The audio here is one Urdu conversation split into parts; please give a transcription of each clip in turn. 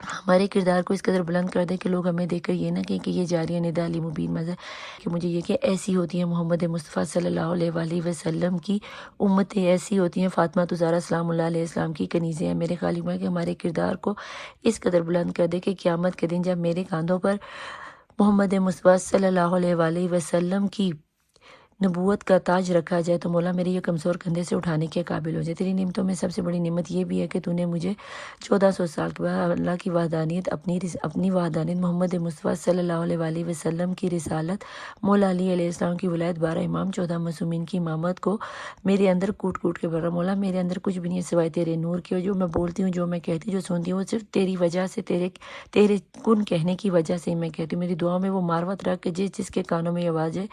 ہمارے کردار کو اس قدر بلند کر دے کہ لوگ ہمیں دیکھ کر یہ نہ کہیں کہ یہ جاری ندا علی مبین مظہر، کہ مجھے یہ کہ ایسی ہوتی ہیں محمد مصطفیٰ صلی اللہ علیہ وآلہ وسلم کی امتیں، ایسی ہوتی ہیں فاطمہ زہرا سلام اللہ علیہ السلام کی کنیزیں ہیں۔ میرے خالق میں کہ ہمارے کردار کو اس قدر بلند کر دے کہ قیامت کے دن جب میرے کاندھوں پر محمد مصطفیٰ صلی اللہ علیہ وآلہ وسلم کی نبوت کا تاج رکھا جائے تو مولا میرے یہ کمزور کندھے سے اٹھانے کے قابل ہو جائے۔ تیری نعمتوں میں سب سے بڑی نعمت یہ بھی ہے کہ تو نے مجھے 1400 سال کے بعد اللہ کی وحدانیت، اپنی وحدانیت، محمد مصطفیٰ صلی اللہ علیہ وآلہ وسلم کی رسالت، مولا علی علیہ السلام کی ولایت، 12 امام، 14 معصومین کی امامت کو میرے اندر کوٹ کوٹ کے بھرا۔ مولا میرے اندر کچھ بھی نہیں ہے سوائے تیرے نور کے، اور جو میں بولتی ہوں، جو میں کہتی ہوں، جو سنتی ہوں، وہ صرف تیری وجہ سے، تیرے کن کہنے کی وجہ سے ہی میں کہتی ہوں۔ میری دعاؤں میں وہ معرفت رکھ کہ جس کے کانوں میں یہ آواز ہے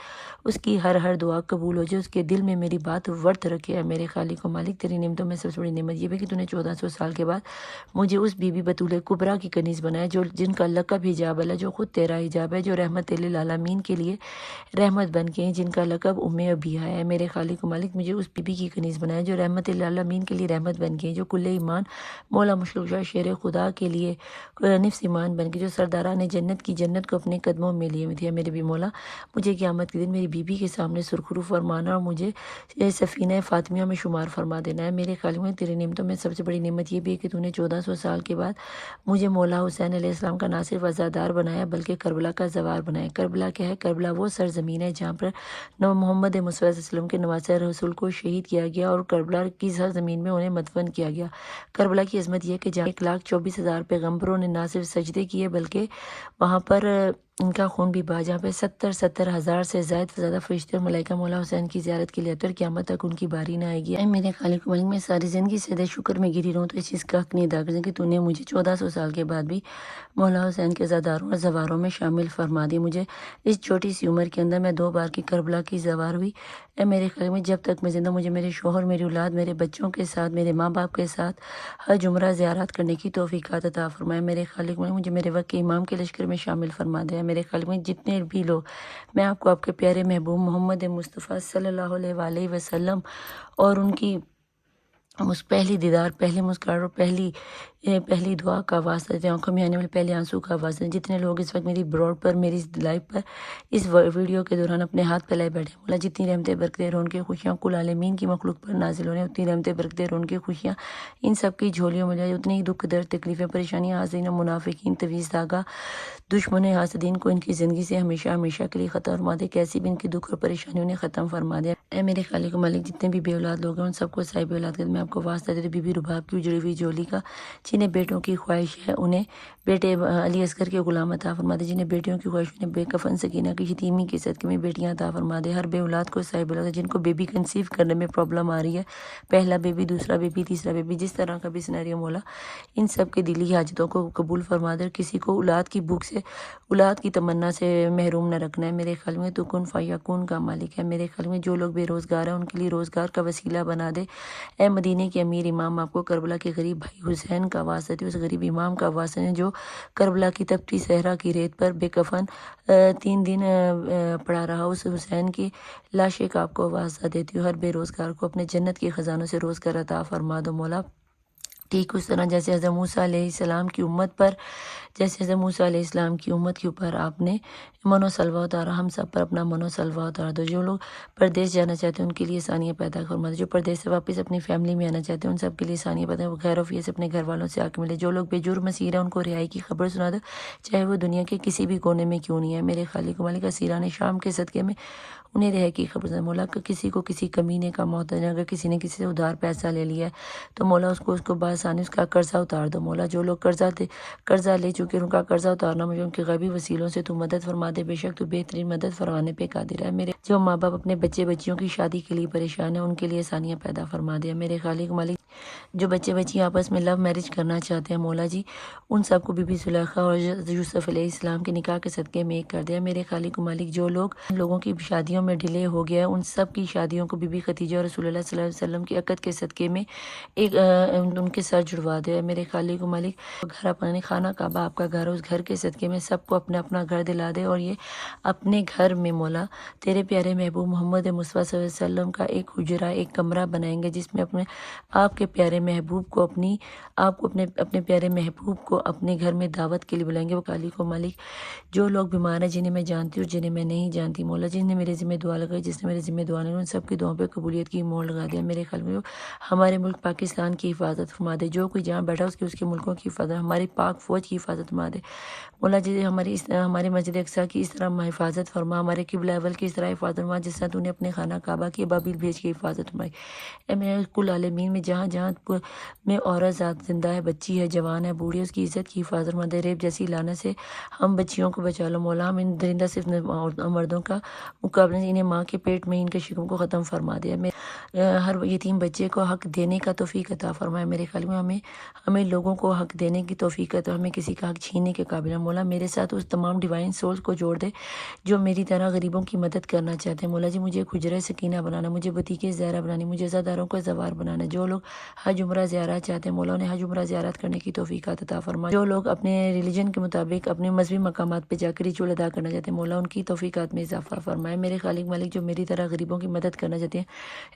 اس کی ہر دعا قبول ہو جائے، اس کے دل میں میری بات ورت رکھے ہے۔ میرے خالق و مالک، تیری نعمتوں میں سب سے بڑی نعمت یہ ہے کہ تو نے 1400 سال کے بعد مجھے اس بی بی بطول کبریٰ کی کنیز بنایا، جن کا لقب حجاب اللہ، جو خود تیرا حجاب ہے، جو رحمت للعالمین کے لیے رحمت بن کے ہیں، جن کا لقب ام ابیہ ہے۔ میرے خالق و مالک، مجھے اس بی بی کی کنیز بنایا جو رحمت للعالمین کے لیے رحمت بن کے ہیں، جو کل ایمان مولا مشکل شیر خدا کے لیے نفس ایمان بن کے، جو سرداران جنت کی جنت کو اپنے قدموں میں لیے تھے۔ میرے بھی مولا، مجھے قیامت کے دن میری بی بی کے سامنے سرخرو فرمانا اور مجھے سفینہ فاطمیہ میں شمار فرما دینا ہے۔ میرے خالق میں تیری نعمتوں میں سب سے بڑی نعمت یہ بھی ہے کہ تو نے 1400 سال کے بعد مجھے مولا حسین علیہ السلام کا نہ صرف عزادار بنایا بلکہ کربلا کا زوار بنایا۔ کربلا کیا ہے؟ کربلا وہ سرزمین ہے جہاں پر محمد مصطفیٰ صلی اللہ علیہ وسلم کے نواسۂ رسول کو شہید کیا گیا اور کربلا کی سرزمین میں انہیں مدفن کیا گیا۔ کربلا کی عظمت یہ ہے کہ جہاں 1,24,000 پیغمبروں نے نہ صرف سجدے کیے بلکہ وہاں پر ان کا خون بھی بہا، جہاں پہ 70 ہزار سے زیادہ فرشتے اور ملائکہ مولا حسین کی زیارت کے لیے آتے اور قیامت تک ان کی باری نہ آئے گی۔ اے میرے خالق و مالک، میں ساری زندگی سے شکر میں گری رہوں تو اس چیز کا حق نہیں ادا کر سکتی کہ تو نے مجھے 1400 سال کے بعد بھی مولا حسین کے زاداروں اور زواروں میں شامل فرما دی۔ مجھے اس چھوٹی سی عمر کے اندر میں 2 بار کی کربلا کی زوار ہوئی۔ اے میرے خالق، میں جب تک میں زندہ مجھے میرے شوہر، میری اولاد، میرے بچوں کے ساتھ، میرے ماں باپ کے ساتھ حج عمرہ زیارات کرنے کی توفیقات عطا فرمائے۔ میرے خالق نے مجھے میرے وقت کے امام کے لشکر میں شامل فرما دیا۔ میرے خالق نے جتنے بھی لوگ، میں آپ کو آپ کے پیارے محبوب محمد مصطفیٰ صلی اللہ علیہ وآلہ وسلم اور ان کی اس پہلی دیدار، پہلی مسکراہٹ اور پہلی دعا کا واسطہ دیتے ہیں، آنکھوں میں آنے والے پہلے آنسو کا واسطہ دیتے ہیں۔ جتنے لوگ اس وقت میری براڈ پر، میری لائف پر، اس ویڈیو کے دوران اپنے ہاتھ پھیلائے بیٹھے ہیں، مولا جتنی رحمتیں برکتیں اور ان کی خوشیاں کل عالمین کی مخلوق پر نازل ہونے، اتنی رحمتیں برکتیں اور ان کی خوشیاں ان سب کی جھولیوں میں جائے، اتنی ہی دکھ درد تکلیفیں پریشانیاں حاضرین و منافقین طویز داغا دشمن حاسدین کو ان کی زندگی سے ہمیشہ کے لیے ختم فرما دے، کیسی بھی ان کی دکھ اور پریشانیوں نے ختم فرما دیا۔ اے میرے خالق و مالک، جتنے بھی بے اولاد لوگ ہیں ان سب کو صاحب اولاد کر، میں آپ کو واسطہ دیتے بی بی رباب کی اجڑی ہوئی جولی کا، جنہیں بیٹوں کی خواہش ہے انہیں بیٹے علی اصغر کے غلام عطا فرما دے، جنہیں بیٹیوں کی خواہش انہیں بے کفن سکینہ کی یتیمی کے صدقے میں بیٹیاں عطا فرما دے۔ ہر بے اولاد کو صاحب اولاد، جن کو بیبی کنسیو کرنے میں پرابلم آ رہی ہے، پہلا بیبی، دوسرا بیبی، تیسرا بیبی، جس طرح کا بھی سینیریو مولا ان سب کے دلی حاجتوں کو قبول فرما دے، کسی کو اولاد کی بھوک سے، اولاد کی تمنا سے محروم نہ رکھنا ہے۔ میرے خالق میں تو کن فیکون کا مالک ہے۔ میرے خالق میں جو لوگ بے روزگار ہیں ان کے لیے روزگار کا وسیلہ بنا دے۔ اے مدینے کے امیر امام، آپ کو کربلا کے غریب بھائی حسین کا واسطہ دے، اس غریب امام کا واسطہ دے جو کربلا کی تپتی صحرا کی ریت پر بے کفن 3 دن پڑا رہا، اس حسین کی لاشیں کا آپ کو واسطہ دیتی ہوں۔ ہر بے روزگار کو اپنے جنت کے خزانوں سے روزگار عطا فرما دو مولا، ٹھیک اس طرح جیسے حضرت موسیٰ علیہ السلام کی امت پر، جیسے حضرت موسیٰ علیہ السلام کی امت کے اوپر آپ نے من و سلوہ اتارا، ہم سب پر اپنا من و سلوہ اتار دو۔ جو لوگ پردیس جانا چاہتے ہیں ان کے لیے آسانیاں پیدا فرما دو، جو پردیس سے واپس اپنی فیملی میں آنا چاہتے ہیں ان سب کے لیے آسانیاں پیدا، غیر وفیہ سے اپنے گھر والوں سے آ کے ملے۔ جو لوگ بے جرم اسیر ہیں ان کو رہائی کی خبر سنا دو، چاہے وہ دنیا کے کسی بھی کونے میں کیوں نہیں ہے۔ میرے خالق و مالک، اسیران شام کے صدقے میں انہیں رہائی کی خبر سنا۔ مولا کسی کو کسی کمینے کا محتاج، اگر کسی نے کسی سے ادھار پیسہ لے لیا ہے تو مولا اس کو بآسانی اس کا قرضہ اتار دو۔ مولا جو لوگ قرضہ لے چکے ان کا قرضہ اتارنا مجھے ان کے غیبی وسیلوں سے تو مدد فرما دے، بے شک تو بہترین مدد فرمانے پہ قادر ہے۔ میرے جو ماں باپ اپنے بچیوں کی شادی کے لیے پریشان ہیں ان کے لیے آسانیاں پیدا فرما دے۔ میرے خالق مالک، جو بچی آپس میں لو میرج کرنا چاہتے ہیں مولا جی، ان سب کو بی بی زلیخا اور یوسف علیہ السلام کے نکاح کے صدقے میں ایک کر دیا۔ میرے خالق مالک، جو لوگوں کی شادیوں میں ڈیلے ہو گیا ہے ان سب کی شادیوں کو بی بی خدیجہ اور رسول اللہ صلی اللہ علیہ وسلم کے عقد کے صدقے میں ان کے ساتھ جڑوا دے. میرے خالق و مالک گھر اپنے خانہ کعبہ آپ کا گھر، اس گھر کے صدقے میں سب کو اپنا اپنا گھر دلا دے، اور یہ اپنے گھر میں مولا تیرے پیارے محبوب محمد مصطفیٰ صلی اللہ علیہ وسلم کا ایک حجرہ، ایک کمرہ بنائیں گے جس میں اپنے آپ کے پیارے محبوب کو آپ کو اپنے پیارے محبوب کو اپنے گھر میں دعوت کے لیے بلائیں گے. وہ خالق و مالک جو لوگ بیمار ہیں، جنہیں میں جانتی ہوں جنہیں میں نہیں جانتی مولا، جس نے میرے ذمہ دعا لگائی، جس نے میرے ذمہ دعا لگائی، ان سب کی دعاؤں پہ قبولیت کی مہر لگا دیا. میرے خیال میں ہمارے ملک پاکستان کی حفاظت فرما دے، جو کوئی جہاں بیٹھا اس کے ملکوں کی حفاظت، ہماری پاک فوج کی حفاظت فرما دے مولا. جی ہمارے مسجد اقصیٰ کی اس طرح حفاظت فرما، ہمارے قبلہ اول کی اس طرح حفاظت فرما جس طرح تو نے اپنے خانہ کعبہ کی ابابیل بھیج کے حفاظت فرمائی. اے میرے کل عالمین میں جہاں جہاں میں عورت ذات زندہ ہے، بچی ہے، جوان ہے، بوڑھی ہے، اس کی عزت کی حفاظت فرما دے. ریپ جیسی لعنت سے ہم بچیوں کو بچا لو مولا. ہم ان درندہ صرف مردوں کا مقابلہ، انہیں ماں کے پیٹ میں ان کے شکم کو ختم فرما دیا. ہر یتیم بچے کو حق دینے کا توفیق عطا فرمائے. میرے خیال میں ہمیں لوگوں کو حق دینے کی توفیق عطا، ہمیں کسی کا حق چھیننے کے قابل ہے مولا. میرے ساتھ اس تمام ڈیوائن سولز کو جوڑ دے جو میری طرح غریبوں کی مدد کرنا چاہتے ہیں مولا. جی مجھے حجرہ سکینہ بنانا، مجھے بطیقہ زہرہ بنانی، مجھے عزاداروں کو زوار بنانا. جو لوگ حج عمرہ زیارت چاہتے ہیں مولا انہیں حج عمرہ زیارت کرنے کی توفیق عطا فرما. جو لوگ اپنے ریلیجن کے مطابق اپنے مذہبی مقامات پہ جا کر ریچول ادا کرنا چاہتے ہیں مولا ان کی توفیقات میں اضافہ فرمائے. میرے خالق مالک جو میری طرح غریبوں کی مدد کرنا چاہتے ہیں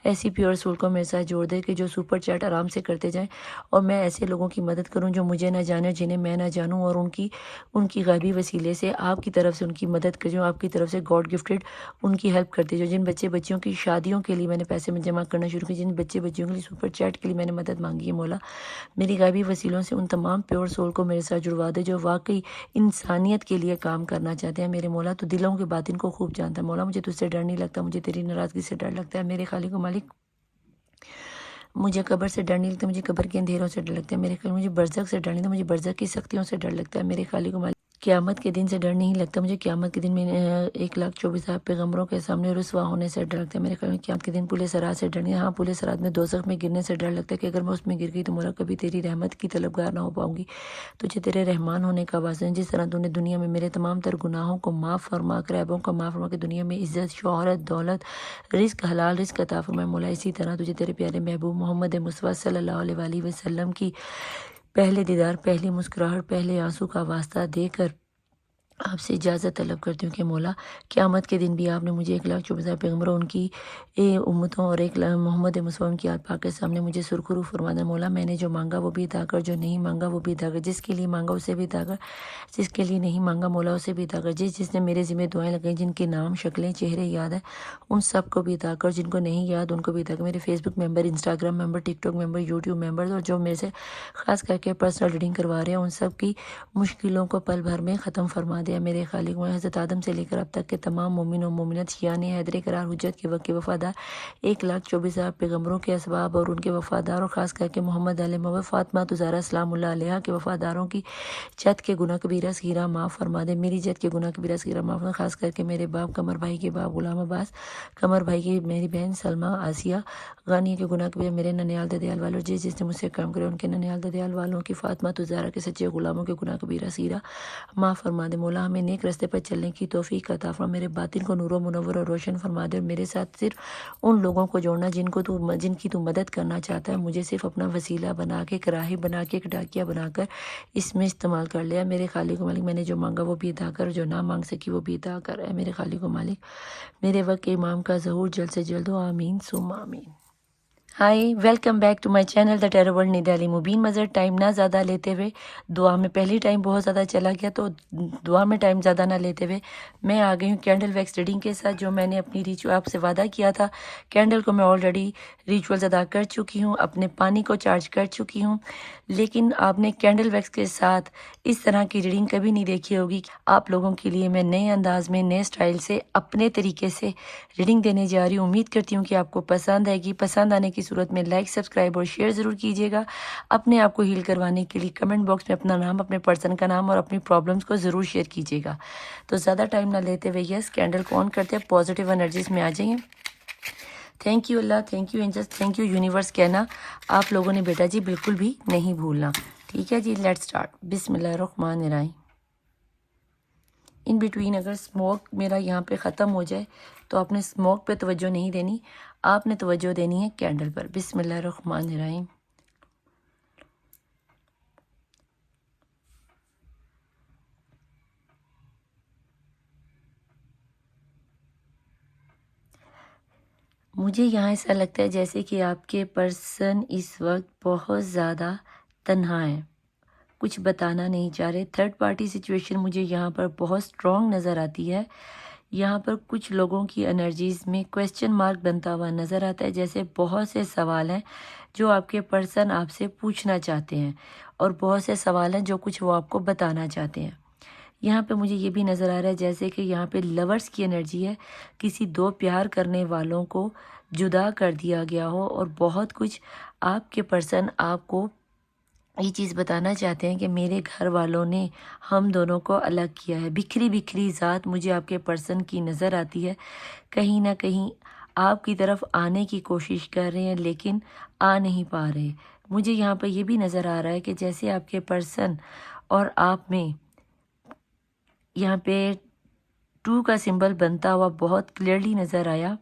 ایسی پیور سول کو میرے ساتھ جوڑ دے کہ جو سپر چیٹ آرام سے کرتے جائیں، اور میں ایسے لوگوں کی مدد کروں جو مجھے نہ جانے، جنہیں میں نہ جانوں، اور ان کی غیبی وسیلے سے آپ کی طرف سے ان کی مدد کر جو آپ کی طرف سے گاڈ گفٹڈ ان کی ہیلپ کرتی جو جن بچیوں کی شادیوں کے لیے میں نے پیسے میں جمع کرنا شروع کی، جن بچیوں کے لیے سپر چیٹ کے لیے میں نے مدد مانگی ہے مولا. میری غیبی وسیلوں سے ان تمام پیور سول کو میرے ساتھ جڑوا دے جو واقعی انسانیت کے لیے کام کرنا چاہتے ہیں. میرے مولا تو دلوں کے باطن کو خوب جانتا ہے مولا. مجھے تجھ سے ڈر نہیں لگتا، مجھے تیری ناراضگی سے ڈر لگتا ہے. میرے خالق و مالک مجھے قبر سے ڈر نہیں لگتا، مجھے قبر کے اندھیروں سے ڈر لگتا ہے. میرے خیال مجھے برزخ سے ڈر نہیں لگتا، مجھے برزخ کی سختیوں سے ڈر لگتا ہے. میرے خالق و مالک قیامت کے دن سے ڈر نہیں لگتا، مجھے قیامت کے دن میں 1,24,000 پیغمبروں کے سامنے رسوا ہونے سے ڈر لگتا ہے. میرے خیال میں قیامت کے دن پولے صراط سے ڈر نہیں. ہاں پولے صراط میں دوزخ میں گرنے سے ڈر لگتا ہے کہ اگر میں اس میں گر گئی تو مولا کبھی تیری رحمت کی طلبگار نہ ہو پاؤں گی. تجھے تیرے رحمان ہونے کا واسطہ جس طرح تو نے دنیا میں میرے تمام تر گناہوں کو معاف فرما کر عیبوں کو معاف فرما کے دنیا میں عزت، شہرت، دولت، رزق، حلال رزق عطا فرمائے مولا. اسی طرح تجھے تیرے پیارے محبوب محمد مصطفیٰ صلی اللہ علیہ وآلہ وسلم کی پہلے دیدار، پہلی مسکراہٹ، پہلے آنسو کا واسطہ دے کر آپ سے اجازت طلب کرتی ہوں کہ مولا قیامت کے دن بھی آپ نے مجھے 1,24,000 پیغمبروں ان کی امتوں اور محمد مصطفیٰ کی آل پاک کے سامنے مجھے سرخرو فرما دے مولا. میں نے جو مانگا وہ بھی عطا کر، جو نہیں مانگا وہ بھی عطا کر، جس کے لیے مانگا اسے بھی عطا کر، جس کے لیے نہیں مانگا مولا اسے بھی عطا کر. جس نے میرے ذمہ دعائیں لگائیں، جن کے نام، شکلیں، چہرے یاد ہیں ان سب کو بھی عطا کر، جن کو نہیں یاد ان کو بھی عطا کر. میرے فیس بک ممبر، انسٹاگرام ممبر، ٹک ٹاک ممبر، یوٹیوب ممبر اور جو میرے سے خاص کر کے پرسنل ریڈنگ کروا رہے ہیں ان سب کی مشکلوں کو پل بھر میں ختم فرما دیا. میرے خالق میں حضرت آدم سے لے کر اب تک کے تمام مومن و مومنات، شیعان حیدر قرار حجت کے وقت کے وفادار 1,24,000 پیغمبروں کے اسباب اور ان کے وفادار، اور خاص کر کے محمد علیہ محمد فاطمہ زہرا سلام اللہ علیہ کے وفاداروں کی جد کے گناہ کبیرہ صغیرہ معاف فرما دے. میری جد کے گناہ کبیرہ صغیرہ معاف فرما دے. خاص کر کے میرے باپ قمر بھائی کے باپ غلام عباس، قمر بھائی کی میری بہن سلمہ، آسیہ غانی کے گناہ کبیرہ، میرے ننیال ددیال والوں جس نے مجھ سے کام کرے ان کے ننیال ددیال والوں کی، فاطمہ زہرا کے سچے غلاموں کے گناہ کبیرہ صغیرہ معاف فرما دے مولا. ہمیں نیک راستے پر چلنے کی توفیق عطا فرما. میرے باطن کو نور و منور اور روشن فرما دے، اور میرے ساتھ صرف ان لوگوں کو جوڑنا جن کی تو مدد کرنا چاہتا ہے. مجھے صرف اپنا وسیلہ بنا کے، کراہی بنا کے، ایک ڈاکیا بنا کر اس میں استعمال کر لیا. میرے خالق و مالک میں نے جو مانگا وہ بھی عطا کر، جو نہ مانگ سکی وہ بھی عطا کر. اے میرے خالق و مالک میرے وقت کے امام کا ظہور جلد سے جلد ہو، آمین ثم آمین. Hi welcome back to my channel the tarot world Nida Ali Mubeen. مظہر ٹائم نہ زیادہ لیتے ہوئے دعا میں، پہلی ٹائم بہت زیادہ چلا گیا تو دعا میں ٹائم زیادہ نہ لیتے ہوئے میں آ گئی ہوں کینڈل ویکس ریڈنگ کے ساتھ. جو میں نے اپنی آپ سے وعدہ کیا تھا، کینڈل کو میں آلریڈی ریچولز ادا کر چکی ہوں، اپنے پانی کو چارج کر چکی ہوں، لیکن آپ نے کینڈل ویکس کے ساتھ اس طرح کی ریڈنگ کبھی نہیں دیکھی ہوگی. آپ لوگوں کے لیے میں نئے انداز میں، نئے سٹائل سے، اپنے طریقے سے ریڈنگ دینے جا رہی ہوں. امید کرتی ہوں کہ آپ کو پسند آئے گی. پسند آنے کی صورت میں لائک، سبسکرائب اور شیئر ضرور کیجیے گا. اپنے آپ کو ہیل کروانے کے لیے کمنٹ باکس میں اپنا نام، اپنے پرسن کا نام اور اپنی پرابلمز کو ضرور شیئر کیجیے گا. تو زیادہ ٹائم نہ لیتے ہوئے یس کینڈل کو آن کرتے ہیں. پازیٹیو انرجیز میں آ جائیں. Thank you Allah, thank you angels, thank you universe کہنا آپ لوگوں نے بیٹا جی بالکل بھی نہیں بھولنا. ٹھیک ہے جی، لیٹ سٹارٹ. بسم اللہ الرحمن الرحیم. ان بٹوین اگر اسموک میرا یہاں پہ ختم ہو جائے تو آپ نے اسموک پہ توجہ نہیں دینی، آپ نے توجہ دینی ہے کینڈل پر. بسم اللہ الرحمن الرحیم. مجھے یہاں ایسا لگتا ہے جیسے کہ آپ کے پرسن اس وقت بہت زیادہ تنہا ہے، کچھ بتانا نہیں چاہ رہے۔ تھرڈ پارٹی سچویشن مجھے یہاں پر بہت سٹرونگ نظر آتی ہے۔ یہاں پر کچھ لوگوں کی انرجیز میں کویسچن مارک بنتا ہوا نظر آتا ہے، جیسے بہت سے سوال ہیں جو آپ کے پرسن آپ سے پوچھنا چاہتے ہیں، اور بہت سے سوال ہیں جو کچھ وہ آپ کو بتانا چاہتے ہیں۔ یہاں پہ مجھے یہ بھی نظر آ رہا ہے جیسے کہ یہاں پہ لورز کی انرجی ہے، کسی دو پیار کرنے والوں کو جدا کر دیا گیا ہو، اور بہت کچھ آپ کے پرسن آپ کو یہ چیز بتانا چاہتے ہیں کہ میرے گھر والوں نے ہم دونوں کو الگ کیا ہے۔ بکھری بکھری ذات مجھے آپ کے پرسن کی نظر آتی ہے، کہیں نہ کہیں آپ کی طرف آنے کی کوشش کر رہے ہیں لیکن آ نہیں پا رہے۔ مجھے یہاں پہ یہ بھی نظر آ رہا ہے کہ جیسے آپ کے پرسن اور آپ میں یہاں پہ 2 کا سمبل بنتا ہوا بہت کلیئرلی نظر آیا،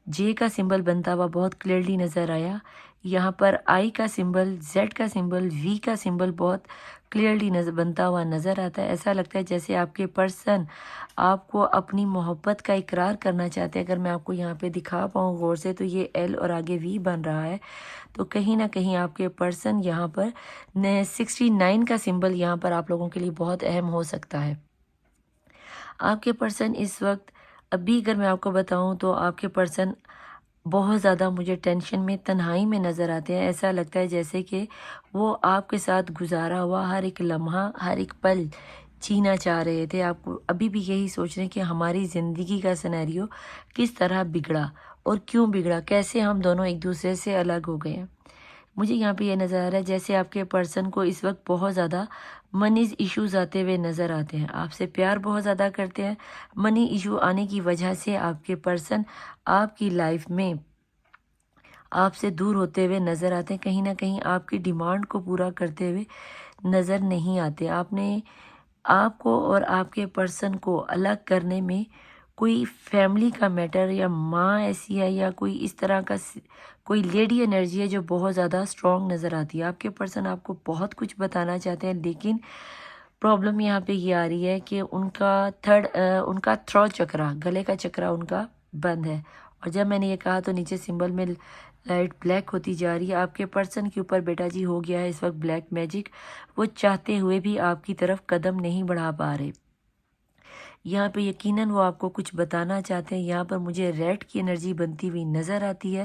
جے کا سمبل بنتا ہوا بہت کلیئرلی نظر آیا، یہاں پر آئی کا سمبل، زیڈ کا سمبل، وی کا سمبل بہت کلیئرلی بنتا ہوا نظر آتا ہے۔ ایسا لگتا ہے جیسے آپ کے پرسن آپ کو اپنی محبت کا اقرار کرنا چاہتے ہیں۔ اگر میں آپ کو یہاں پہ دکھا پاؤں غور سے تو یہ ایل اور آگے وی بن رہا ہے، تو کہیں نہ کہیں آپ کے پرسن یہاں پر 69 کا سمبل یہاں پر آپ لوگوں کے لیے بہت اہم ہو سکتا ہے۔ آپ کے پرسن اس وقت، ابھی اگر میں آپ کو بتاؤں تو آپ کے پرسن بہت زیادہ مجھے ٹینشن میں، تنہائی میں نظر آتے ہیں۔ ایسا لگتا ہے جیسے کہ وہ آپ کے ساتھ گزارا ہوا ہر ایک لمحہ، ہر ایک پل جینا چاہ رہے تھے۔ آپ کو ابھی بھی یہی سوچ رہے ہیں کہ ہماری زندگی کا سینیریو کس طرح بگڑا اور کیوں بگڑا، کیسے ہم دونوں ایک دوسرے سے الگ ہو گئے ہیں۔ مجھے یہاں پہ یہ نظر آ رہا ہے جیسے آپ کے پرسن کو اس وقت بہت زیادہ منیز ایشوز آتے ہوئے نظر آتے ہیں، آپ سے پیار بہت زیادہ کرتے ہیں۔ منی ایشو آنے کی وجہ سے آپ کے پرسن آپ کی لائف میں آپ سے دور ہوتے ہوئے نظر آتے ہیں، کہیں نہ کہیں آپ کی ڈیمانڈ کو پورا کرتے ہوئے نظر نہیں آتے۔ آپ نے آپ کو اور آپ کے پرسن کو الگ کرنے میں کوئی فیملی کا میٹر یا ماں ایسی ہے یا کوئی اس طرح کا کوئی لیڈی انرجی ہے جو بہت زیادہ سٹرونگ نظر آتی ہے۔ آپ کے پرسن آپ کو بہت کچھ بتانا چاہتے ہیں، لیکن پرابلم یہاں پہ یہ آ رہی ہے کہ ان کا تھروٹ چکرا، گلے کا چکرا ان کا بند ہے۔ اور جب میں نے یہ کہا تو نیچے سمبل میں لائٹ بلیک ہوتی جا رہی ہے۔ آپ کے پرسن کے اوپر بیٹا جی ہو گیا ہے اس وقت بلیک میجک، وہ چاہتے ہوئے بھی آپ کی طرف قدم نہیں بڑھا پا رہے۔ یہاں پہ یقیناً وہ آپ کو کچھ بتانا چاہتے ہیں۔ یہاں پر مجھے ریڈ کی انرجی بنتی ہوئی نظر آتی ہے،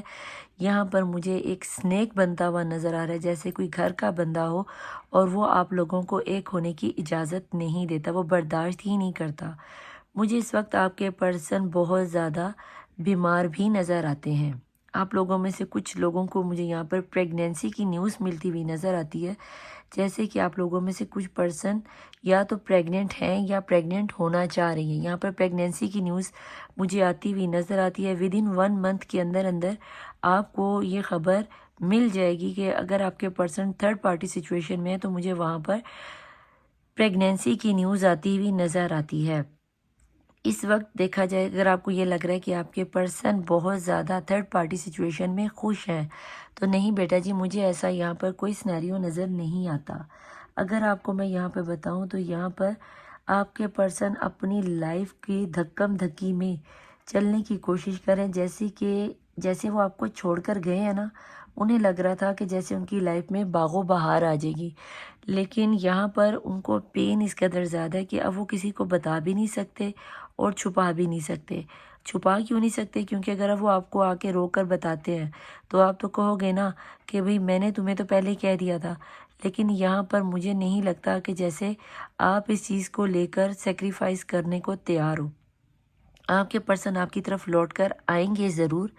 یہاں پر مجھے ایک سنیک بنتا ہوا نظر آ رہا ہے، جیسے کوئی گھر کا بندہ ہو اور وہ آپ لوگوں کو ایک ہونے کی اجازت نہیں دیتا، وہ برداشت ہی نہیں کرتا۔ مجھے اس وقت آپ کے پرسن بہت زیادہ بیمار بھی نظر آتے ہیں۔ آپ لوگوں میں سے کچھ لوگوں کو مجھے یہاں پر پریگنینسی کی نیوز ملتی ہوئی نظر آتی ہے، جیسے کہ آپ لوگوں میں سے کچھ پرسن یا تو پریگننٹ ہیں یا پریگننٹ ہونا چاہ رہی ہیں۔ یہاں پر پریگنینسی کی نیوز مجھے آتی ہوئی نظر آتی ہے۔ ود ان 1 منتھ کے اندر اندر آپ کو یہ خبر مل جائے گی کہ اگر آپ کے پرسن تھرڈ پارٹی سچویشن میں ہے تو مجھے وہاں پر پریگنینسی کی نیوز آتی ہوئی نظر آتی ہے۔ اس وقت دیکھا جائے، اگر آپ کو یہ لگ رہا ہے کہ آپ کے پرسن بہت زیادہ تھرڈ پارٹی سچویشن میں خوش ہیں تو نہیں بیٹا جی، مجھے ایسا یہاں پر کوئی سینیریو نظر نہیں آتا۔ اگر آپ کو میں یہاں پہ بتاؤں تو یہاں پر آپ کے پرسن اپنی لائف کی دھکم دھکی میں چلنے کی کوشش کریں، جیسے وہ آپ کو چھوڑ کر گئے ہیں نا، انہیں لگ رہا تھا کہ جیسے ان کی لائف میں باغ و بہار آ جائے گی، لیکن یہاں پر ان کو پین اس قدر زیادہ ہے کہ اب وہ کسی کو بتا بھی نہیں سکتے اور چھپا بھی نہیں سکتے۔ چھپا کیوں نہیں سکتے؟ کیونکہ اگر وہ آپ کو آ کے رو کر بتاتے ہیں تو آپ تو کہو گے نا کہ بھئی میں نے تمہیں تو پہلے کہہ دیا تھا۔ لیکن یہاں پر مجھے نہیں لگتا کہ جیسے آپ اس چیز کو لے کر سیکریفائز کرنے کو تیار ہو۔ آپ کے پرسن آپ کی طرف لوٹ کر آئیں گے ضرور۔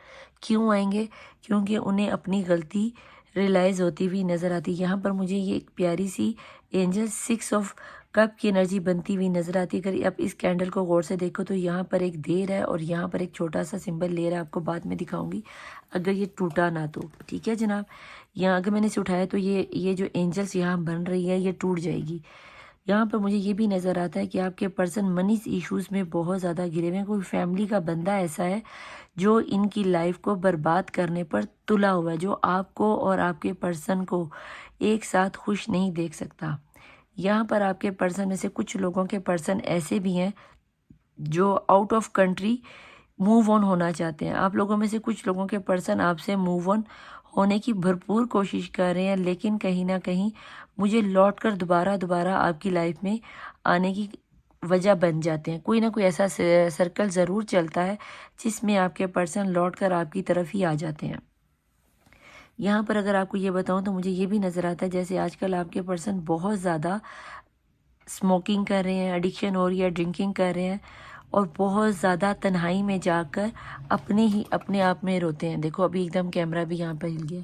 کیوں آئیں گے؟ کیونکہ انہیں اپنی غلطی ریلائز ہوتی ہوئی نظر آتی۔ یہاں پر مجھے یہ ایک پیاری سی اینجل 6 آف کپ کی انرجی بنتی ہوئی نظر آتی ہے۔ اگر آپ اس کینڈل کو غور سے دیکھو تو یہاں پر ایک دیر ہے اور یہاں پر ایک چھوٹا سا سمبل لے رہا ہے، آپ کو بعد میں دکھاؤں گی اگر یہ ٹوٹا نہ تو، ٹھیک ہے جناب۔ یہاں اگر میں نے اسے اٹھایا تو یہ جو اینجلس یہاں بن رہی ہے یہ ٹوٹ جائے گی۔ یہاں پر مجھے یہ بھی نظر آتا ہے کہ آپ کے پرسن منی ایشوز میں بہت زیادہ گرے ہوئے ہیں۔ کوئی فیملی کا بندہ ایسا ہے جو ان کی لائف کو برباد کرنے پر تلا ہوا ہے، جو آپ کو اور آپ کے پرسن کو ایک ساتھ خوش نہیں دیکھ سکتا۔ یہاں پر آپ کے پرسن میں سے کچھ لوگوں کے پرسن ایسے بھی ہیں جو out of country move on ہونا چاہتے ہیں. آپ لوگوں میں سے کچھ لوگوں کے پرسن آپ سے موو آن ہونے کی بھرپور کوشش کر رہے ہیں، لیکن کہیں نہ کہیں مجھے لوٹ کر دوبارہ آپ کی لائف میں آنے کی وجہ بن جاتے ہیں. کوئی نہ کوئی ایسا سرکل ضرور چلتا ہے جس میں آپ کے پرسن لوٹ کر آپ کی طرف ہی آ جاتے ہیں. یہاں پر اگر آپ کو یہ بتاؤں تو مجھے یہ بھی نظر آتا ہے جیسے آج کل آپ کے پرسن بہت زیادہ اسموکنگ کر رہے ہیں، ایڈکشن ہو رہی ہے، ڈرنکنگ کر رہے ہیں، اور بہت زیادہ تنہائی میں جا کر اپنے آپ میں روتے ہیں. دیکھو ابھی ایک دم کیمرہ بھی یہاں پہ ہل گیا.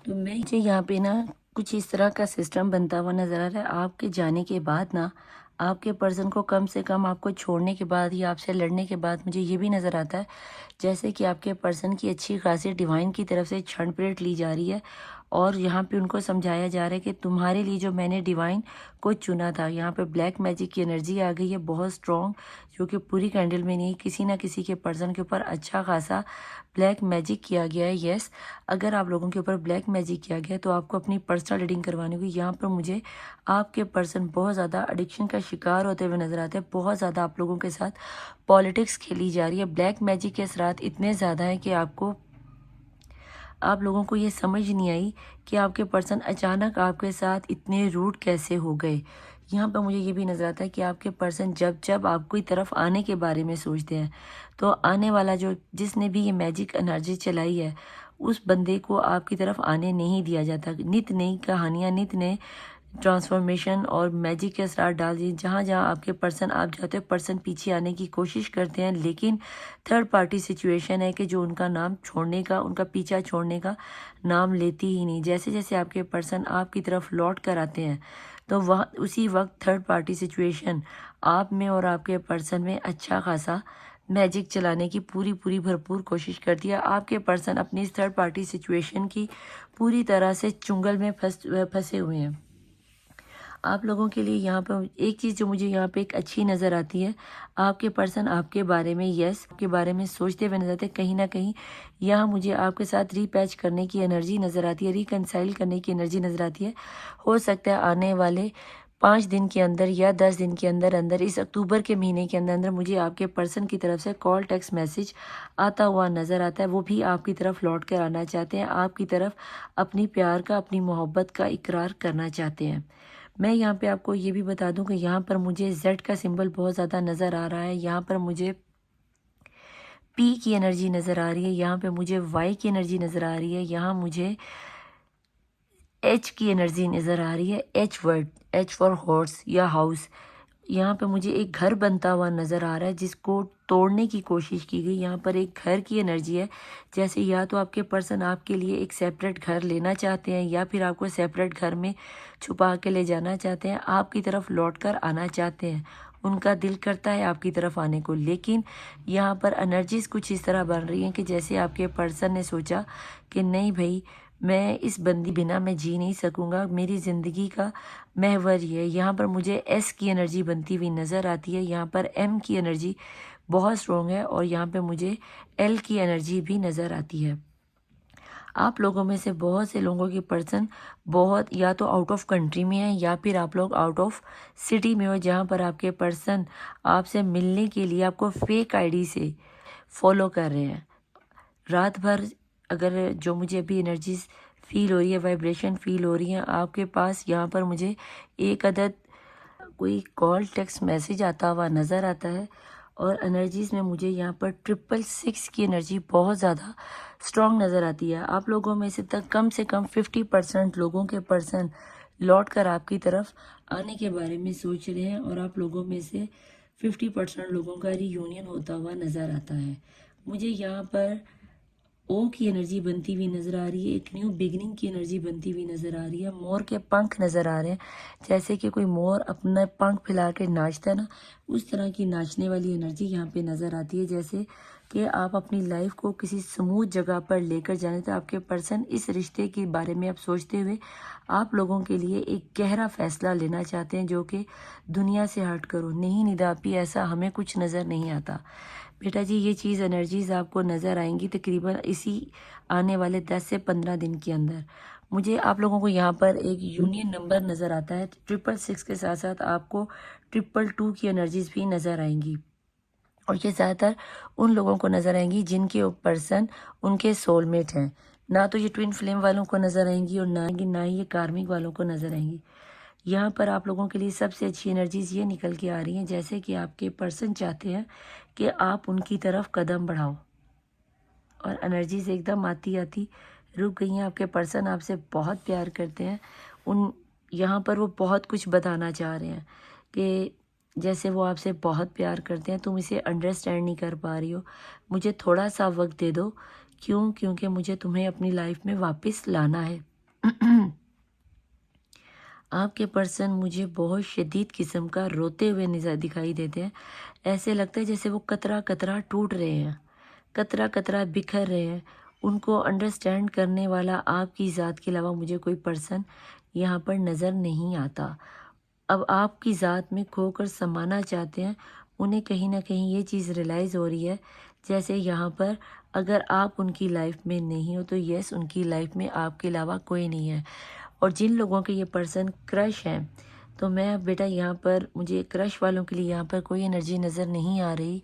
تو مجھے یہاں پہ نا کچھ اس طرح کا سسٹم بنتا ہوا نظر آ رہا ہے. آپ کے جانے کے بعد نا آپ کے پرسن کو کم سے کم آپ کو چھوڑنے کے بعد یا آپ سے لڑنے کے بعد مجھے یہ بھی نظر آتا ہے جیسے کہ آپ کے پرسن کی اچھی خاصی ڈیوائن کی طرف سے چھنٹ پریٹ لی جا رہی ہے، اور یہاں پہ ان کو سمجھایا جا رہا ہے کہ تمہارے لیے جو میں نے ڈیوائن کو چنا تھا. یہاں پہ بلیک میجک کی انرجی آ گئی ہے بہت اسٹرانگ، جو کہ پوری کینڈل میں نہیں، کسی نہ کسی کے پرسن کے اوپر اچھا خاصا بلیک میجک کیا گیا ہے. یس، اگر آپ لوگوں کے اوپر بلیک میجک کیا گیا تو آپ کو اپنی پرسنل ریڈنگ کروانی ہوگی. یہاں پر مجھے آپ کے پرسن بہت زیادہ ایڈکشن کا شکار ہوتے ہوئے نظر آتے ہیں. بہت زیادہ آپ لوگوں کے ساتھ پالیٹکس کھیلی جا رہی ہے. بلیک میجک کے اثرات اتنے زیادہ ہیں کہ آپ لوگوں کو یہ سمجھ نہیں آئی کہ آپ کے پرسن اچانک آپ کے ساتھ اتنے روڈ کیسے ہو گئے. یہاں پہ مجھے یہ بھی نظر آتا ہے کہ آپ کے پرسن جب آپ کی طرف آنے کے بارے میں سوچتے ہیں تو آنے والا جس نے بھی یہ میجک انرجی چلائی ہے اس بندے کو آپ کی طرف آنے نہیں دیا جاتا. نت نئی کہانیاں، نت نئے ٹرانسفارمیشن اور میجک کے اثرات ڈال دیے. جہاں آپ کے پرسن آپ جاتے ہیں پرسن پیچھے آنے کی کوشش کرتے ہیں، لیکن تھرڈ پارٹی سچویشن ہے کہ جو ان کا نام چھوڑنے کا، ان کا پیچھا چھوڑنے کا نام لیتی ہی نہیں. جیسے جیسے آپ کے پرسن آپ کی طرف لوٹ کر آتے ہیں تو اسی وقت تھرڈ پارٹی سچویشن آپ میں اور آپ کے پرسن میں اچھا خاصا میجک چلانے کی پوری بھرپور کوشش کرتی ہے. آپ کے پرسن اپنی اس تھرڈ پارٹی سچویشن کی پوری طرح سے چنگل میں پھنسے ہوئے ہیں. آپ لوگوں کے لیے یہاں پہ ایک چیز جو مجھے یہاں پہ ایک اچھی نظر آتی ہے، آپ کے پرسن آپ کے بارے میں آپ کے بارے میں سوچتے ہوئے نظر آتے ہیں. کہیں نہ کہیں یہاں مجھے آپ کے ساتھ ری پیچ کرنے کی انرجی نظر آتی ہے، ریکنسائل کرنے کی انرجی نظر آتی ہے. ہو سکتا ہے آنے والے 5 دن کے اندر یا 10 دن کے اندر اس اکتوبر کے مہینے کے اندر مجھے آپ کے پرسن کی طرف سے کال ٹیکسٹ میسج آتا ہوا نظر آتا ہے. وہ بھی آپ کی طرف لوٹ کر آنا چاہتے ہیں، آپ کی طرف اپنی پیار کا، اپنی محبت کا اقرار کرنا چاہتے ہیں. میں یہاں پہ آپ کو یہ بھی بتا دوں کہ یہاں پر مجھے زیڈ کا سمبل بہت زیادہ نظر آ رہا ہے. یہاں پر مجھے پی کی انرجی نظر آ رہی ہے، یہاں پہ مجھے وائی کی انرجی نظر آ رہی ہے، یہاں مجھے ایچ کی انرجی نظر آ رہی ہے. H word, H for horse یا ہاؤس. یہاں پہ مجھے ایک گھر بنتا ہوا نظر آ رہا ہے جس کو توڑنے کی کوشش کی گئی. یہاں پر ایک گھر کی انرجی ہے، جیسے یا تو آپ کے پرسن آپ کے لیے ایک سیپریٹ گھر لینا چاہتے ہیں یا پھر آپ کو سیپریٹ گھر میں چھپا کے لے جانا چاہتے ہیں، آپ کی طرف لوٹ کر آنا چاہتے ہیں. ان کا دل کرتا ہے آپ کی طرف آنے کو، لیکن یہاں پر انرجیز کچھ اس طرح بن رہی ہیں کہ جیسے آپ کے پرسن نے سوچا کہ نہیں بھائی، میں اس بندی بنا میں جی نہیں سکوں گا، میری زندگی کا محور یہ ہے. یہاں پر مجھے ایس کی انرجی بنتی ہوئی نظر آتی ہے، یہاں پر ایم کی انرجی بہت اسٹرانگ ہے، اور یہاں پہ مجھے ایل کی انرجی بھی نظر آتی ہے. آپ لوگوں میں سے بہت سے لوگوں کے پرسن بہت یا تو آؤٹ آف کنٹری میں ہیں یا پھر آپ لوگ آؤٹ آف سٹی میں ہو، جہاں پر آپ کے پرسن آپ سے ملنے کے لیے آپ کو فیک آئی ڈی سے فالو کر رہے ہیں. رات بھر اگر جو مجھے ابھی انرجیز فیل ہو رہی ہے، وائبریشن فیل ہو رہی ہیں آپ کے پاس، یہاں پر مجھے ایک عدد کوئی کال ٹیکسٹ میسج آتا ہوا نظر آتا ہے. اور انرجیز میں مجھے یہاں پر 666 کی انرجی بہت زیادہ اسٹرانگ نظر آتی ہے. آپ لوگوں میں سے کم 50% لوگوں کے پرسن لوٹ کر آپ کی طرف آنے کے بارے میں سوچ رہے ہیں، اور آپ لوگوں میں سے 50% لوگوں کا ری یونین ہوتا ہوا نظر آتا ہے. مجھے یہاں پر او کی انرجی بنتی ہوئی نظر آ رہی ہے، ایک نیو بگننگ کی انرجی بنتی ہوئی نظر آ رہی ہے. مور کے پنکھ نظر آ رہے ہیں، جیسے کہ کوئی مور اپنا پنکھ پھیلا کے ناچتا ہے نا، اس طرح کی ناچنے والی انرجی یہاں پہ نظر آتی ہے. جیسے کہ آپ اپنی لائف کو کسی سموتھ جگہ پر لے کر جانے تھے. آپ کے پرسن اس رشتے کے بارے میں اب سوچتے ہوئے آپ لوگوں کے لیے ایک گہرا فیصلہ لینا چاہتے ہیں، جو کہ دنیا سے ہٹ کرو. نہیں نداپی، ایسا ہمیں کچھ نظر نہیں آتا بیٹا جی. یہ چیز انرجیز آپ کو نظر آئیں گی تقریباً اسی آنے والے 10 سے 15 دن کے اندر. مجھے آپ لوگوں کو یہاں پر ایک یونین نمبر نظر آتا ہے 666 کے ساتھ ساتھ آپ کو 222 کی انرجیز بھی نظر آئیں گی. اور یہ زیادہ تر ان لوگوں کو نظر آئیں گی جن کے پرسن ان کے سول میٹ ہیں، نہ تو یہ ٹوین فلیم والوں کو نظر آئیں گی اور نہ ہی یہ کارمک والوں کو نظر آئیں گی۔ یہاں پر آپ لوگوں کے لیے سب سے اچھی انرجیز یہ نکل کے آ رہی ہیں جیسے کہ آپ کے پرسن چاہتے ہیں کہ آپ ان کی طرف قدم بڑھاؤ، اور انرجیز ایک دم آتی رک گئی ہیں۔ آپ کے پرسن آپ سے بہت پیار کرتے ہیں، یہاں پر وہ بہت کچھ بتانا چاہ رہے ہیں کہ جیسے وہ آپ سے بہت پیار کرتے ہیں، تم اسے انڈرسٹینڈ نہیں کر پا رہی ہو، مجھے تھوڑا سا وقت دے دو، کیونکہ مجھے تمہیں اپنی لائف میں واپس لانا ہے۔ آپ کے پرسن مجھے بہت شدید قسم کا روتے ہوئے دکھائی دیتے ہیں، ایسے لگتا ہے جیسے وہ قطرہ قطرہ ٹوٹ رہے ہیں، قطرہ قطرہ بکھر رہے ہیں۔ ان کو انڈرسٹینڈ کرنے والا آپ کی ذات کے علاوہ مجھے کوئی پرسن یہاں پر نظر نہیں آتا۔ اب آپ کی ذات میں کھو کر سمانا چاہتے ہیں، انہیں کہیں نہ کہیں یہ چیز ریلائز ہو رہی ہے جیسے یہاں پر اگر آپ ان کی لائف میں نہیں ہو تو یس ان کی لائف میں آپ کے علاوہ کوئی نہیں ہے۔ اور جن لوگوں کے یہ پرسن کرش ہیں تو میں بیٹا یہاں پر مجھے کرش والوں کے لیے یہاں پر کوئی انرجی نظر نہیں آ رہی۔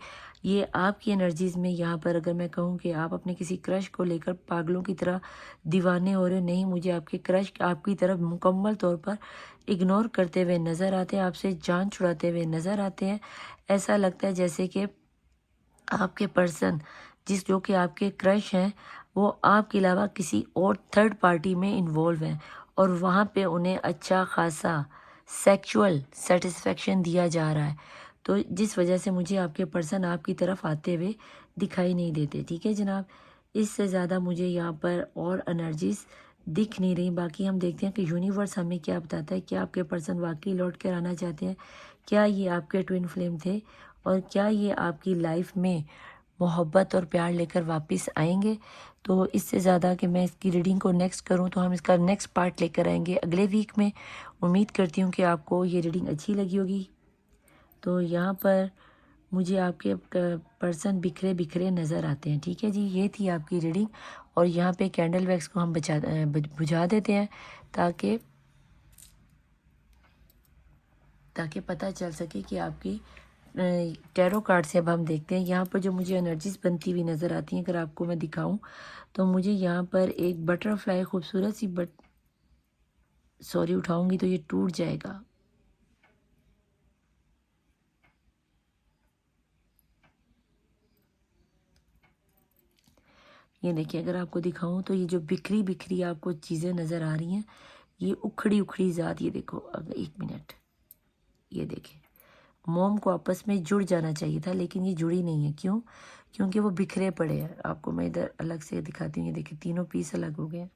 یہ آپ کی انرجیز میں یہاں پر اگر میں کہوں کہ آپ اپنے کسی کرش کو لے کر پاگلوں کی طرح دیوانے ہو رہے، نہیں، مجھے آپ کے کرش آپ کی طرف مکمل طور پر اگنور کرتے ہوئے نظر آتے ہیں، آپ سے جان چھڑاتے ہوئے نظر آتے ہیں۔ ایسا لگتا ہے جیسے کہ آپ کے پرسن جو کہ آپ کے کرش ہیں وہ آپ کے علاوہ کسی اور تھرڈ پارٹی میں انوالو ہیں، اور وہاں پہ انہیں اچھا خاصا سیکچول سیٹسفیکشن دیا جا رہا ہے، تو جس وجہ سے مجھے آپ کے پرسن آپ کی طرف آتے ہوئے دکھائی نہیں دیتے۔ ٹھیک ہے جناب، اس سے زیادہ مجھے یہاں پر اور انرجیز دکھ نہیں رہی۔ باقی ہم دیکھتے ہیں کہ یونیورس ہمیں کیا بتاتا ہے، کیا آپ کے پرسن واقعی لوٹ کر آنا چاہتے ہیں، کیا یہ آپ کے ٹوین فلیم تھے، اور کیا یہ آپ کی لائف میں محبت اور پیار لے کر واپس آئیں گے۔ تو اس سے زیادہ کہ میں اس کی ریڈنگ کو نیکسٹ کروں تو ہم اس کا نیکسٹ پارٹ لے کر آئیں گے اگلے ویک میں۔ امید کرتی ہوں کہ آپ کو یہ ریڈنگ اچھی لگی ہوگی۔ تو یہاں پر مجھے آپ کے پرسن بکھرے بکھرے نظر آتے ہیں۔ ٹھیک ہے جی، یہ تھی آپ کی ریڈنگ، اور یہاں پہ کینڈل ویکس کو ہم بجھا دیتے ہیں تاکہ پتہ چل سکے کہ آپ کی ٹیرو کارڈ سے اب ہم دیکھتے ہیں۔ یہاں پر جو مجھے انرجیز بنتی ہوئی نظر آتی ہیں، اگر آپ کو میں دکھاؤں تو مجھے یہاں پر ایک بٹر فلائی خوبصورت سی اٹھاؤں گی تو یہ ٹوٹ جائے گا۔ یہ دیکھیں، اگر آپ کو دکھاؤں تو یہ جو بکھری بکھری آپ کو چیزیں نظر آ رہی ہیں، یہ اکھڑی اکھڑی ذات، یہ دیکھو، اگر ایک منٹ، یہ دیکھیں، موم کو آپس میں جڑ جانا چاہیے تھا لیکن یہ جڑی نہیں ہے۔ کیوں؟ کیونکہ وہ بکھرے پڑے ہیں۔ آپ کو میں ادھر الگ سے دکھاتی ہوں، یہ دیکھیں، تینوں پیس الگ ہو گئے ہیں،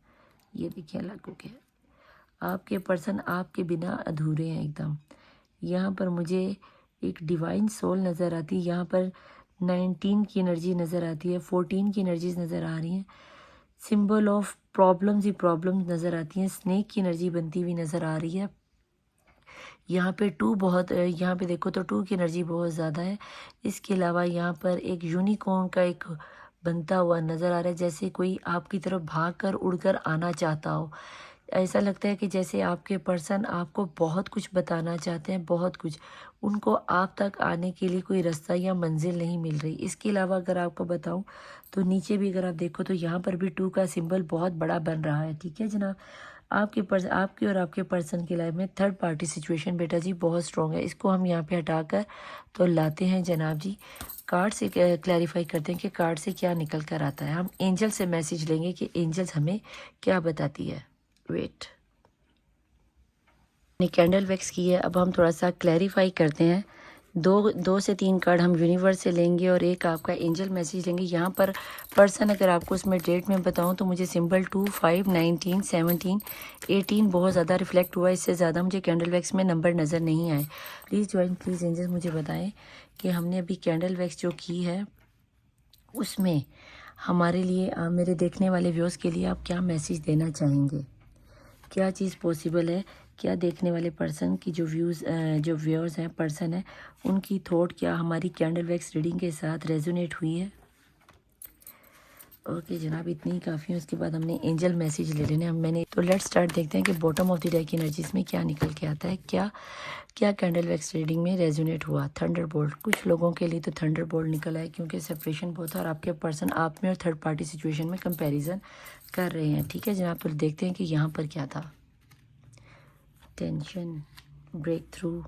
یہ دیکھیں الگ ہو گئے۔ آپ کے پرسن آپ کے بنا ادھورے ہیں ایک دم۔ یہاں پر مجھے ایک ڈیوائن سول نظر آتی ہے، یہاں پر 19 کی انرجی نظر آتی ہے، 14 کی انرجیز نظر آ رہی ہیں، symbol of problems he problems نظر آتی ہیں، سنیک کی انرجی بنتی ہوئی نظر آ رہی ہے۔ یہاں پہ 2 بہت، یہاں پہ دیکھو تو 2 کی انرجی بہت زیادہ ہے۔ اس کے علاوہ یہاں پر ایک یونیکورن کا ایک بنتا ہوا نظر آ رہا ہے، جیسے کوئی آپ کی طرف بھاگ کر اڑ کر آنا چاہتا ہو۔ ایسا لگتا ہے کہ جیسے آپ کے پرسن آپ کو بہت کچھ بتانا چاہتے ہیں، بہت کچھ، ان کو آپ تک آنے کے لیے کوئی رستہ یا منزل نہیں مل رہی۔ اس کے علاوہ اگر آپ کو بتاؤں تو نیچے بھی اگر آپ دیکھو تو یہاں پر بھی 2 کا سمبل بہت بڑا بن رہا ہے۔ ٹھیک ہے جناب، آپ کی اور آپ کے پرسن کی لائف میں تھرڈ پارٹی سچویشن بیٹا جی بہت سٹرونگ ہے۔ اس کو ہم یہاں پہ ہٹا کر تو لاتے ہیں جناب جی، کارڈ سے کلیریفائی کرتے ہیں کہ کارڈ سے کیا نکل کر آتا ہے۔ ہم اینجل سے میسیج لیں گے کہ اینجلز ہمیں کیا بتاتی ہے۔ ویٹ، کینڈل ویکس کی ہے، اب ہم تھوڑا سا کلیریفائی کرتے ہیں۔ 2 سے 3 کارڈ ہم یونیورس سے لیں گے اور ایک آپ کا اینجل میسیج لیں گے۔ یہاں پر پرسن اگر آپ کو اس میں ڈیٹ میں بتاؤں تو مجھے سمبل 2 5 19 17 18 بہت زیادہ ریفلیکٹ ہوا ہے، اس سے زیادہ مجھے کینڈل ویکس میں نمبر نظر نہیں آئے۔ پلیز اینجل مجھے بتائیں کہ ہم نے ابھی کینڈل ویکس جو کی ہے اس میں ہمارے لیے، میرے دیکھنے والے ویوز کے لیے آپ کیا میسیج دینا چاہیں گے، کیا چیز پاسبل ہے، کیا دیکھنے والے پرسن کی جو ویورز ہیں، پرسن ہیں، ان کی تھاٹ کیا ہماری کینڈل ویکس ریڈنگ کے ساتھ ریزونیٹ ہوئی ہے۔ اوکے جناب، اتنی ہی کافی ہے. اس کے بعد ہم نے اینجل میسیج لے لینے. اب میں نے تو لیٹ سٹارٹ دیکھتے ہیں کہ باٹم آف دی ڈیک کی انرجیز میں کیا نکل کے آتا ہے. کیا کینڈل ویکس ریڈنگ میں ریزونیٹ ہوا. Thunderbolt. کچھ لوگوں کے لیے تو تھنڈر بولٹ نکل آئے کیونکہ سپریشن بہت ہے اور آپ کے پرسن آپ میں اور تھرڈ پارٹی سچویشن میں کمپیریزن کر رہے ہیں. ٹھیک ہے جناب، تو دیکھتے ہیں کہ یہاں پر کیا تھا. ٹینشن، بریک تھرو،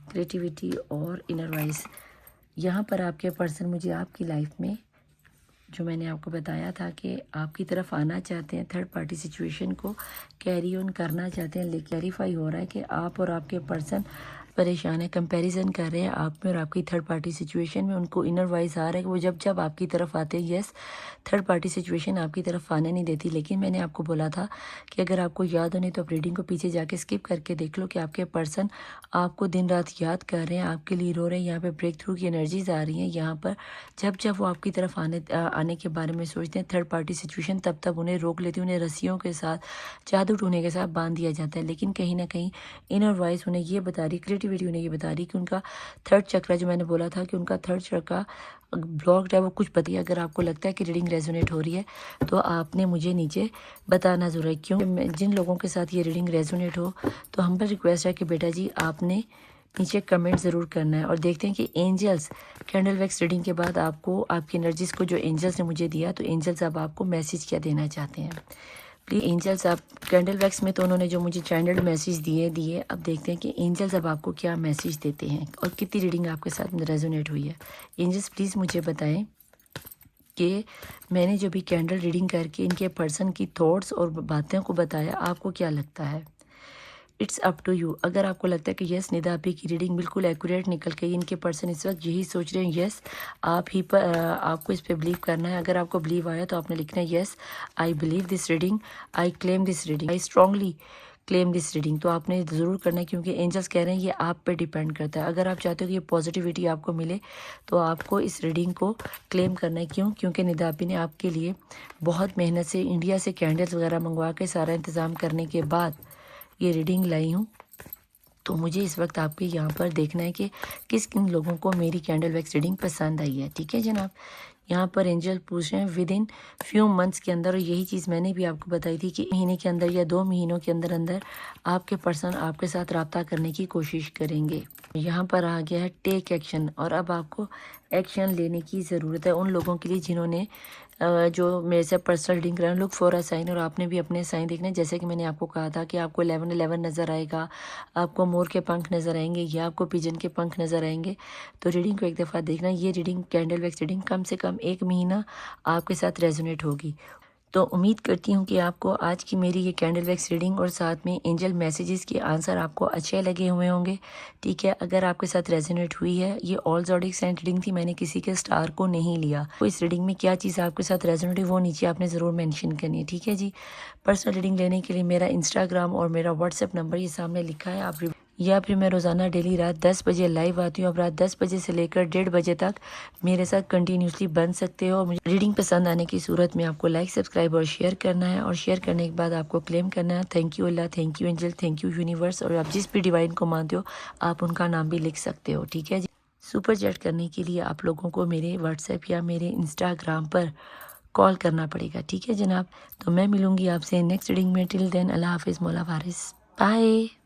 کریٹیویٹی اور انر وائز. یہاں پر آپ کے پرسن مجھے آپ کی لائف میں جو میں نے آپ کو بتایا تھا کہ آپ کی طرف آنا چاہتے ہیں، تھرڈ پارٹی سچویشن کو کیری آن کرنا چاہتے ہیں، لیکن کلیریفائی ہو رہا ہے کہ آپ اور آپ کے پرسن پریشان ہے، کمپیریزن کر رہے ہیں آپ میں اور آپ کی تھرڈ پارٹی سچویشن میں. ان کو انر وائز آ رہا ہے کہ وہ جب آپ کی طرف آتے ہیں، یس تھرڈ پارٹی سچویشن آپ کی طرف آنے نہیں دیتی. لیکن میں نے آپ کو بولا تھا کہ اگر آپ کو یاد ہو نہیں تو آپ ریڈنگ کو پیچھے جا کے اسکپ کر کے دیکھ لو کہ آپ کے پرسن آپ کو دن رات یاد کر رہے ہیں، آپ کے لیے رو رہے ہیں. یہاں پہ بریک تھرو کی انرجیز آ رہی ہیں. یہاں پر جب وہ آپ کی طرف آنے کے بارے میں سوچتے ہیں، تھرڈ پارٹی سچویشن تب انہیں روک لیتی ہے، انہیں رسیوں کے ساتھ، جادو ٹونے کے ساتھ باندھ دیا جاتا ہے. لیکن کہیں نہ کہیں انر وائز انہیں یہ بتا رہی، کریٹیویٹی انہیں یہ بتا رہی کہ ان کا تھرڈ چکرا، جو میں نے بولا تھا کہ ان کا تھرڈ چکرا بلاکڈ ہے، وہ کچھ بتائیے. اگر آپ کو لگتا ہے کہ ریڈنگ ریزونیٹ ہو رہی ہے تو آپ نے مجھے نیچے بتانا ضرور ہے. کیوں جن لوگوں کے ساتھ یہ ریڈنگ ریزونیٹ ہو تو ہم پر ریکویسٹ ہے کہ بیٹا جی آپ نے نیچے کمنٹ ضرور کرنا ہے. اور دیکھتے ہیں کہ اینجلز کینڈل ویکس ریڈنگ کے بعد آپ کو آپ کی انرجیز کو جو اینجلز نے مجھے دیا، تو اینجلز اب آپ کو میسیج کیا دینا چاہتے ہیں. پلیز اینجلز آپ کینڈل ویکس میں تو انہوں نے جو مجھے چینلڈ میسیج دیے. اب دیکھتے ہیں کہ اینجلز اب آپ کو کیا میسیج دیتے ہیں اور کتنی ریڈنگ آپ کے ساتھ ریزونیٹ ہوئی ہے. اینجلز پلیز مجھے بتائیں کہ میں نے جو بھی کینڈل ریڈنگ کر کے ان کے پرسن کی تھاٹس اور باتوں کو بتایا، آپ کو کیا لگتا ہے. It's up to you. اگر آپ کو لگتا ہے کہ یس ندا آپ کی ریڈنگ بالکل ایکوریٹ نکل گئی، ان کے پرسن اس وقت یہی سوچ رہے ہیں، یس آپ کو اس پہ بلیو کرنا ہے. اگر آپ کو بلیو آیا تو آپ نے لکھنا ہے yes I believe this reading, I claim this reading, I strongly claim this reading. تو آپ نے ضرور کرنا ہے کیونکہ اینجلس کہہ رہے ہیں یہ آپ پہ ڈیپینڈ کرتا ہے. اگر آپ چاہتے ہو کہ یہ پازیٹیوٹی آپ کو ملے تو آپ کو اس ریڈنگ کو کلیم کرنا ہے. کیونکہ ندابی نے آپ کے لیے بہت محنت سے انڈیا سے کینڈلز وغیرہ منگوا کے سارا انتظام کرنے کے بعد یہ ریڈنگ لائی ہوں. تو مجھے اس وقت آپ کے یہاں پر دیکھنا ہے کہ کن لوگوں کو میری کینڈل ویکس ریڈنگ پسند آئی ہے. ٹھیک ہے جناب. یہاں پر اینجل پوچھ رہے ہیں ود ان فیو منتھس کے اندر، اور یہی چیز میں نے بھی آپ کو بتائی تھی کہ مہینے کے اندر یا 2 مہینوں کے اندر آپ کے پرسن آپ کے ساتھ رابطہ کرنے کی کوشش کریں گے. یہاں پر آ گیا ہے ٹیک ایکشن، اور اب آپ کو ایکشن لینے کی ضرورت ہے. ان لوگوں کے لیے جنہوں نے جو میرے سے پرسنل ریڈنگ کریں، لک فور اے سائن، اور آپ نے بھی اپنے سائن دیکھنا ہے. جیسے کہ میں نے آپ کو کہا تھا کہ آپ کو 11 نظر آئے گا، آپ کو مور کے پنکھ نظر آئیں گے یا آپ کو پیجن کے پنکھ نظر آئیں گے. تو ریڈنگ کو ایک دفعہ دیکھنا. یہ ریڈنگ کینڈل ویکس ریڈنگ کم سے کم 1 مہینہ آپ کے ساتھ ریزونیٹ ہوگی. تو امید کرتی ہوں کہ آپ کو آج کی میری یہ کینڈل ویکس ریڈنگ اور ساتھ میں اینجل میسیجز کے آنسر آپ کو اچھے لگے ہوئے ہوں گے. ٹھیک ہے. اگر آپ کے ساتھ ریزونیٹ ہوئی ہے، یہ آل زوڈک سائن ریڈنگ تھی، میں نے کسی کے سٹار کو نہیں لیا. تو اس ریڈنگ میں کیا چیز آپ کے ساتھ ریزونیٹ ہوئی وہ نیچے آپ نے ضرور مینشن کرنی ہے. ٹھیک ہے جی. پرسنل ریڈنگ لینے کے لیے میرا انسٹاگرام اور میرا واٹس ایپ نمبر یہ سامنے لکھا ہے. آپ یا پھر میں روزانہ ڈیلی رات 10 بجے لائیو آتی ہوں. اب رات 10 بجے سے لے کر 1:30 بجے تک میرے ساتھ کنٹینیوسلی بن سکتے ہو. مجھے ریڈنگ پسند آنے کی صورت میں آپ کو لائک، سبسکرائب اور شیئر کرنا ہے، اور شیئر کرنے کے بعد آپ کو کلیم کرنا ہے. Thank you Allah, thank you angel, thank you universe. اور آپ جس بھی ڈیوائن کو مانتے ہو آپ ان کا نام بھی لکھ سکتے ہو. ٹھیک ہے جی. سپر چیٹ کرنے کے لیے آپ لوگوں کو میرے واٹس ایپ یا میرے انسٹاگرام پر کال کرنا پڑے گا. ٹھیک ہے جناب. تو میں ملوں گی آپ سے نیکسٹ ریڈنگ میں. ٹل دین اللہ حافظ. مولا وارث. بائے.